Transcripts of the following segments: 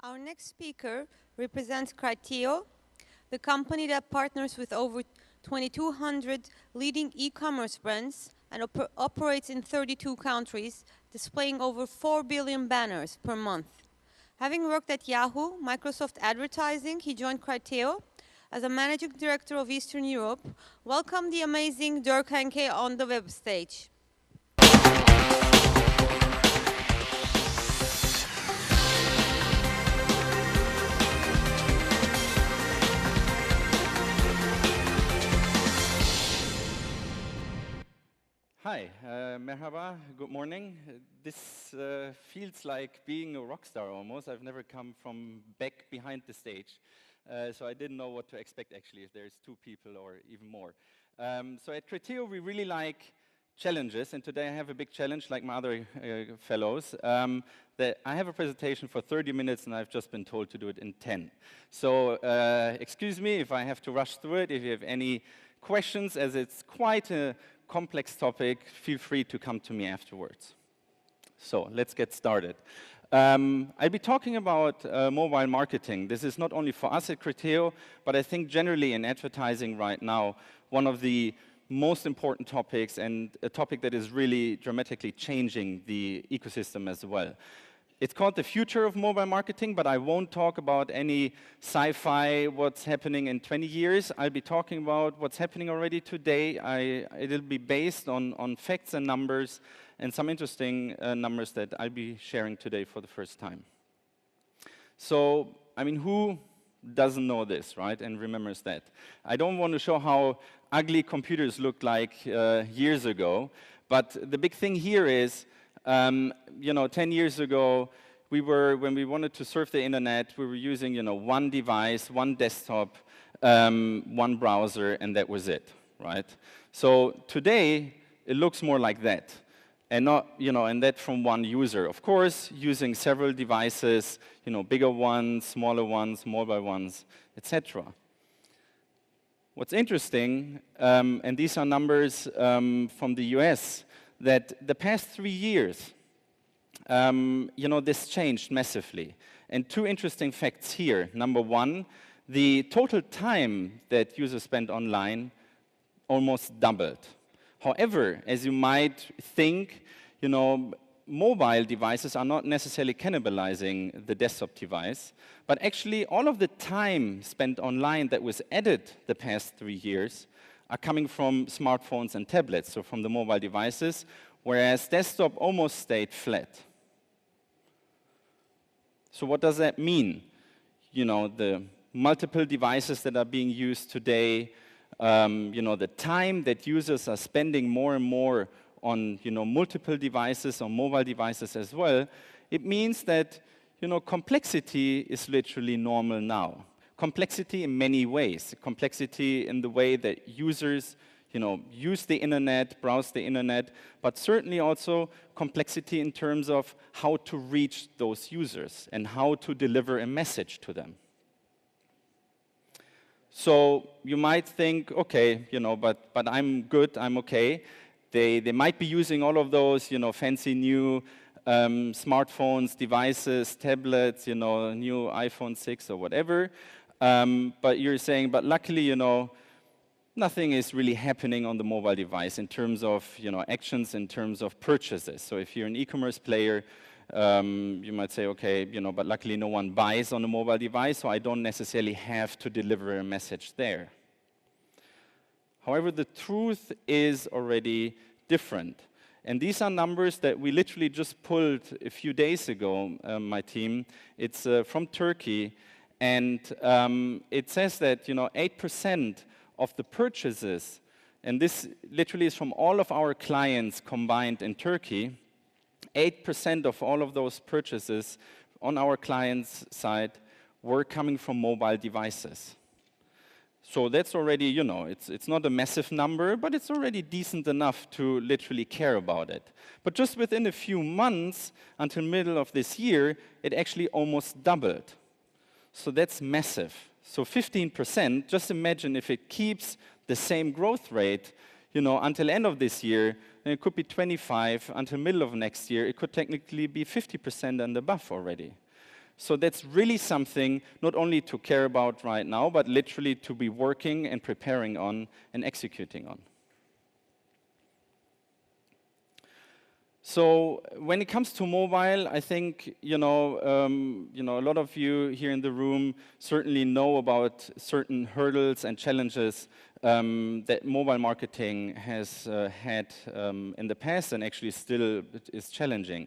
Our next speaker represents Criteo, the company that partners with over 2,200 leading e-commerce brands and operates in 32 countries, displaying over 4 billion banners per month. Having worked at Yahoo, Microsoft Advertising, he joined Criteo as a managing director of Eastern Europe. Welcome the amazing DIRK HENKE on the web stage. Hi, merhaba, good morning. This feels like being a rock star almost. I've never come from back behind the stage, so I didn't know what to expect actually, if there's two people or even more. So at Criteo we really like challenges, and today I have a big challenge like my other fellows. That I have a presentation for 30 minutes and I've just been told to do it in 10. So excuse me if I have to rush through it. If you have any questions, as it's quite a complex topic, feel free to come to me afterwards. So let's get started. I'll be talking about mobile marketing. This is not only for us at Criteo, but I think generally in advertising right now, one of the most important topics and a topic that is really dramatically changing the ecosystem as well. It's called the future of mobile marketing, but I won't talk about any sci-fi, what's happening in 20 years. I'll be talking about what's happening already today. It'll be based on facts and numbers and some interesting numbers that I'll be sharing today for the first time. So, I mean, who doesn't know this, right, and remembers that? I don't want to show how ugly computers looked like years ago, but the big thing here is, you know, 10 years ago, when we wanted to surf the internet, we were using, you know, one device, one desktop, one browser, and that was it, right? So today, it looks more like that, and not, you know, and that from one user. Of course, using several devices, you know, bigger ones, smaller ones, mobile ones, etc. What's interesting, and these are numbers from the US, that the past 3 years, you know, this changed massively. And two interesting facts here. Number one, the total time that users spend online almost doubled. However, as you might think, you know, mobile devices are not necessarily cannibalizing the desktop device, but actually all of the time spent online that was added the past 3 years are coming from smartphones and tablets, so from the mobile devices, whereas desktop almost stayed flat. So what does that mean? You know, the multiple devices that are being used today, you know, the time that users are spending more and more on, you know, multiple devices or mobile devices as well, it means that, you know, complexity is literally normal now. Complexity in many ways. Complexity in the way that users, you know, use the internet, browse the internet, but certainly also complexity in terms of how to reach those users and how to deliver a message to them. So you might think, okay, you know, but I'm good, I'm okay. They might be using all of those, you know, fancy new smartphones, devices, tablets, you know, new iPhone 6 or whatever. But you're saying, but luckily, you know, nothing is really happening on the mobile device in terms of, you know, actions, in terms of purchases. So if you're an e-commerce player, you might say, okay, you know, but luckily no one buys on a mobile device, so I don't necessarily have to deliver a message there. However, the truth is already different. And these are numbers that we literally just pulled a few days ago, my team. It's from Turkey. And it says that, you know, 8% of the purchases, and this literally is from all of our clients combined in Turkey, 8% of all of those purchases on our clients' side were coming from mobile devices. So that's already, you know, it's not a massive number, but it's already decent enough to literally care about it. But just within a few months, until middle of this year, it actually almost doubled. So that's massive. So 15%, just imagine if it keeps the same growth rate, you know, until end of this year, and it could be 25, until middle of next year, it could technically be 50% and above already. So that's really something not only to care about right now, but literally to be working and preparing on and executing on. So when it comes to mobile, I think a lot of you here in the room certainly know about certain hurdles and challenges that mobile marketing has had in the past, and actually still is challenging.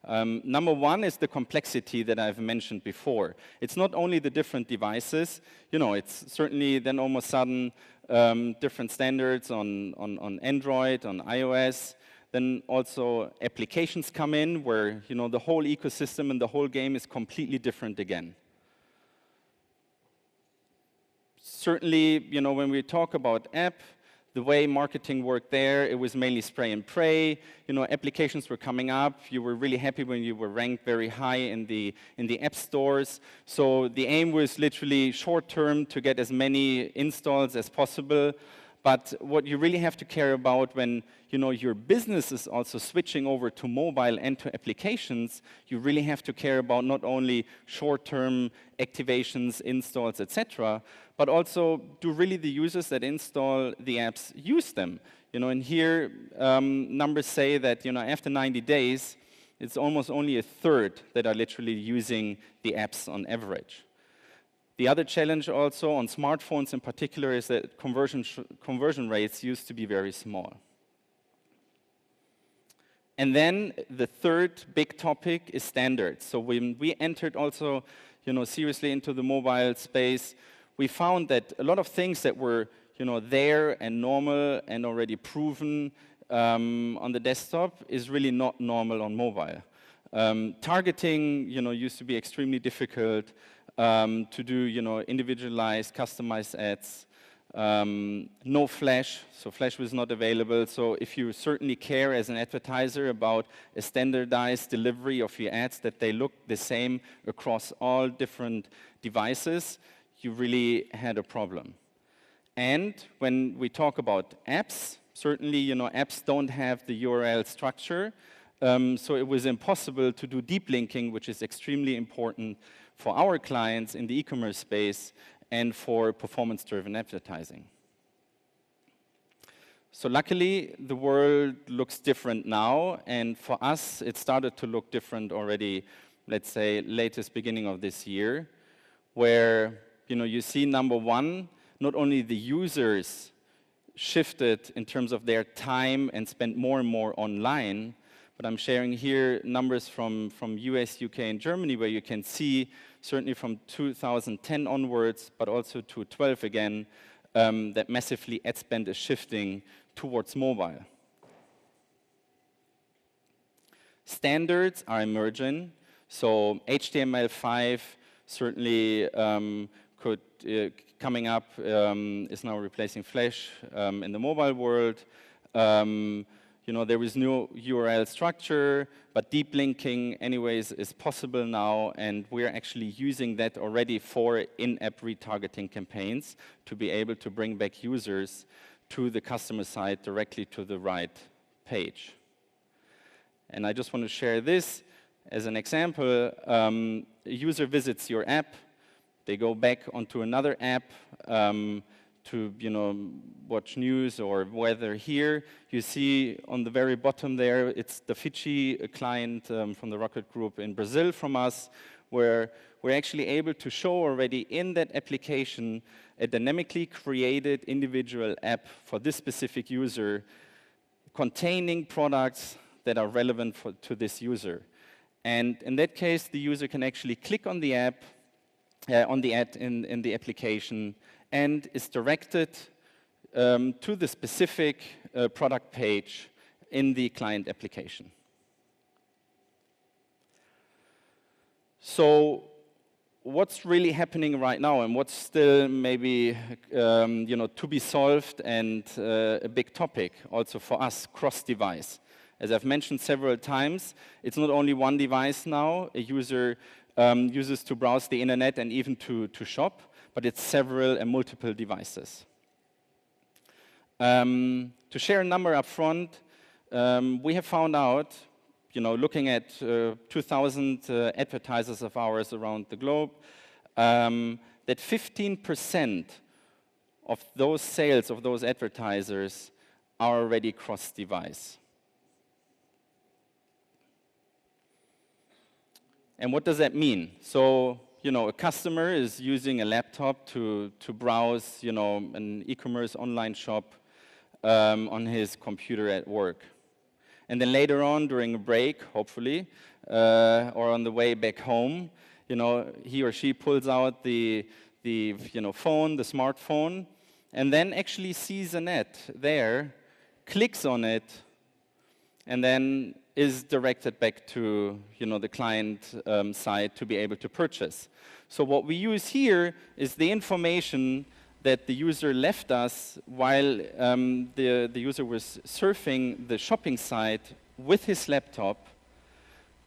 Number one is the complexity that I've mentioned before. It's not only the different devices, it's certainly then almost sudden different standards on Android, on iOS. Then also applications come in where the whole ecosystem and the whole game is completely different again. Certainly, when we talk about app, the way marketing worked there, it was mainly spray and pray. Applications were coming up. You were really happy when you were ranked very high in the app stores. So the aim was literally short term to get as many installs as possible. But what you really have to care about when your business is also switching over to mobile and to applications, you really have to care about not only short-term activations, installs, etc., but also do really the users that install the apps use them. And here numbers say that after 90 days, it's almost only a third that are literally using the apps on average. The other challenge also on smartphones in particular is that conversion rates used to be very small. And then the third big topic is standards. So when we entered also seriously into the mobile space, we found that a lot of things that were there and normal and already proven on the desktop is really not normal on mobile. Targeting used to be extremely difficult. To do individualized, customized ads. No Flash, so Flash was not available. So if you certainly care as an advertiser about a standardized delivery of your ads, that they look the same across all different devices, you really had a problem. And when we talk about apps, certainly apps don't have the URL structure, so it was impossible to do deep linking, which is extremely important for our clients in the e-commerce space and for performance-driven advertising. So luckily, the world looks different now, and for us, it started to look different already, let's say, latest beginning of this year, where you see, number one, not only the users shifted in terms of their time and spent more and more online, but I'm sharing here numbers from US, UK, and Germany, where you can see, certainly from 2010 onwards, but also to 12 again, that massively ad spend is shifting towards mobile. Standards are emerging. So HTML5 certainly coming up is now replacing Flash in the mobile world. There is no URL structure, but deep linking anyways is possible now, and we're actually using that already for in-app retargeting campaigns to be able to bring back users to the customer side directly to the right page. And I just want to share this as an example. A user visits your app, they go back onto another app, to watch news or weather here. You see on the very bottom there, it's the Fiji, a client from the Rocket Group in Brazil from us, where we're actually able to show already in that application a dynamically created individual app for this specific user containing products that are relevant to this user. And in that case, the user can actually click on the app, on the ad in the application, and is directed to the specific product page in the client application. So what's really happening right now, and what's still maybe to be solved, and a big topic also for us, cross-device. As I've mentioned several times, it's not only one device now a user uses to browse the internet and even to shop, but it's several and multiple devices. To share a number up front, we have found out, looking at 2,000 advertisers of ours around the globe, that 15% of those sales of those advertisers are already cross-device. And what does that mean? So, a customer is using a laptop to browse, an e-commerce online shop on his computer at work. And then later on, during a break, hopefully, or on the way back home, he or she pulls out the phone, the smartphone, and then actually sees an ad there, clicks on it, and then is directed back to the client side to be able to purchase. So what we use here is the information that the user left us while the user was surfing the shopping site with his laptop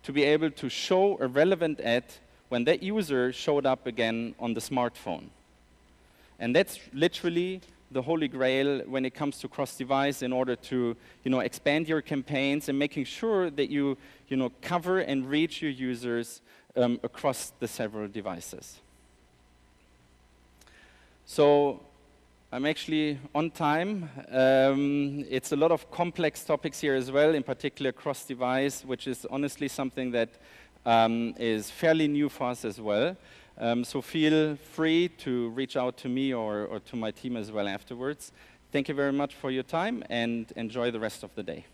to be able to show a relevant ad when that user showed up again on the smartphone. And that's literally the holy grail when it comes to cross-device in order to expand your campaigns and making sure that you cover and reach your users across the several devices. So I'm actually on time. It's a lot of complex topics here as well, in particular cross-device, which is honestly something that is fairly new for us as well. So feel free to reach out to me or to my team as well afterwards. Thank you very much for your time and enjoy the rest of the day.